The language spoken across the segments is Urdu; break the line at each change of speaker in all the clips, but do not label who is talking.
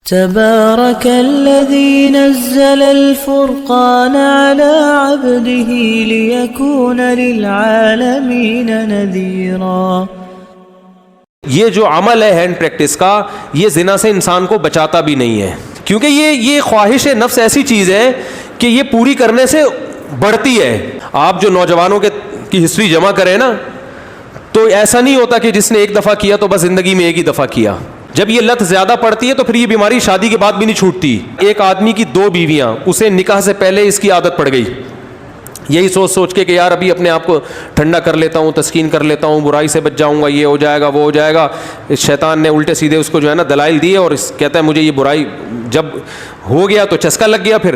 تبارك الذي نزل الفرقان على عبده ليكون للعالمين نذيرا۔
یہ جو عمل ہے ہینڈ پریکٹس کا، یہ زنا سے انسان کو بچاتا بھی نہیں ہے، کیونکہ یہ خواہش نفس ایسی چیز ہے کہ یہ پوری کرنے سے بڑھتی ہے۔ آپ جو نوجوانوں کی ہسٹری جمع کریں نا، تو ایسا نہیں ہوتا کہ جس نے ایک دفعہ کیا تو بس زندگی میں ایک ہی دفعہ کیا۔ جب یہ لت زیادہ پڑتی ہے تو پھر یہ بیماری شادی کے بعد بھی نہیں چھوٹتی۔ ایک آدمی کی 2 بیویاں، اسے نکاح سے پہلے اس کی عادت پڑ گئی، یہی سوچ کے کہ یار ابھی اپنے آپ کو ٹھنڈا کر لیتا ہوں، تسکین کر لیتا ہوں، برائی سے بچ جاؤں گا، یہ ہو جائے گا، وہ ہو جائے گا۔ شیطان نے الٹے سیدھے اس کو جو ہے نا دلائل دیے، اور کہتا ہے مجھے یہ برائی جب ہو گیا تو چسکا لگ گیا۔ پھر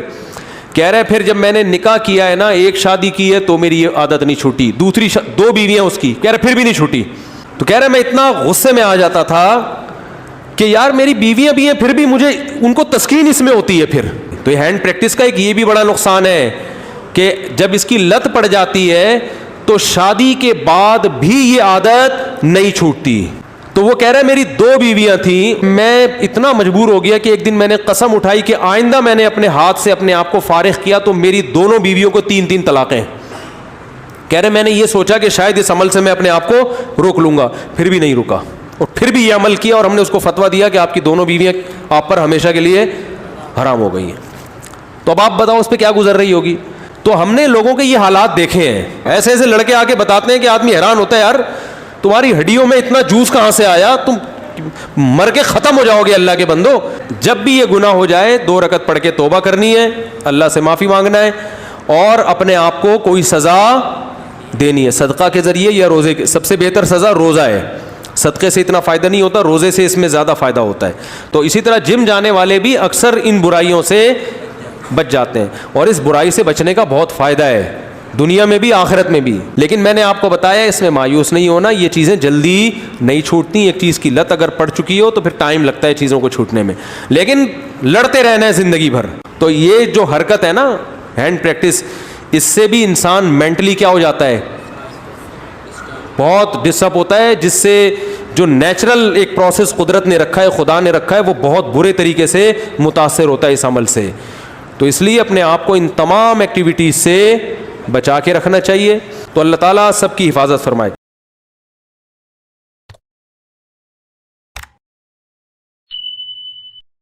کہہ رہے پھر جب میں نے نکاح کیا ہے نا، ایک شادی کی ہے تو میری یہ عادت نہیں چھوٹی، دوسری 2 بیویاں اس کی، کہہ رہے پھر بھی نہیں چھوٹی۔ تو کہہ رہے میں اتنا غصے میں آ جاتا تھا کہ یار میری بیویاں بھی ہیں پھر بھی مجھے ان کو تسکین اس میں ہوتی ہے۔ پھر تو یہ ہینڈ پریکٹس کا ایک یہ بھی بڑا نقصان ہے کہ جب اس کی لت پڑ جاتی ہے تو شادی کے بعد بھی یہ عادت نہیں چھوٹتی۔ تو وہ کہہ رہے میری 2 بیویاں تھیں، میں اتنا مجبور ہو گیا کہ ایک دن میں نے قسم اٹھائی کہ آئندہ میں نے اپنے ہاتھ سے اپنے آپ کو فارغ کیا تو میری دونوں بیویوں کو 3 طلاقیں۔ کہہ رہے میں نے یہ سوچا کہ شاید اس عمل سے میں اپنے آپ کو روک لوں گا، پھر بھی نہیں رکا، اور پھر بھی یہ عمل کیا، اور ہم نے اس کو فتویٰ دیا کہ آپ کی دونوں بیویاں آپ پر ہمیشہ کے لیے حرام ہو گئی ہیں۔ تو اب آپ بتاؤ اس پہ کیا گزر رہی ہوگی۔ تو ہم نے لوگوں کے یہ حالات دیکھے ہیں، ایسے ایسے لڑکے آ کے بتاتے ہیں کہ آدمی حیران ہوتا ہے، یار تمہاری ہڈیوں میں اتنا جوس کہاں سے آیا، تم مر کے ختم ہو جاؤ گے اللہ کے بندو۔ جب بھی یہ گناہ ہو جائے 2 رکعت پڑھ کے توبہ کرنی ہے، اللہ سے معافی مانگنا ہے، اور اپنے آپ کو کوئی سزا دینی ہے صدقہ کے ذریعے یا روزے کے۔ سب سے بہتر سزا روزہ ہے، صدقے سے اتنا فائدہ نہیں ہوتا، روزے سے اس میں زیادہ فائدہ ہوتا ہے۔ تو اسی طرح جم جانے والے بھی اکثر ان برائیوں سے بچ جاتے ہیں، اور اس برائی سے بچنے کا بہت فائدہ ہے دنیا میں بھی آخرت میں بھی۔ لیکن میں نے آپ کو بتایا اس میں مایوس نہیں ہونا، یہ چیزیں جلدی نہیں چھوٹتی۔ ایک چیز کی لت اگر پڑ چکی ہو تو پھر ٹائم لگتا ہے چیزوں کو چھوٹنے میں، لیکن لڑتے رہنا ہے زندگی بھر۔ تو یہ جو حرکت ہے نا ہینڈ پریکٹس، اس سے بھی انسان مینٹلی کیا ہو جاتا ہے، بہت ڈسٹرب ہوتا ہے، جس سے جو نیچرل ایک پروسیس قدرت نے رکھا ہے، خدا نے رکھا ہے، وہ بہت برے طریقے سے متاثر ہوتا ہے اس عمل سے۔ تو اس لیے اپنے آپ کو ان تمام ایکٹیویٹیز سے بچا کے رکھنا چاہیے۔ تو اللہ تعالیٰ سب کی حفاظت فرمائے۔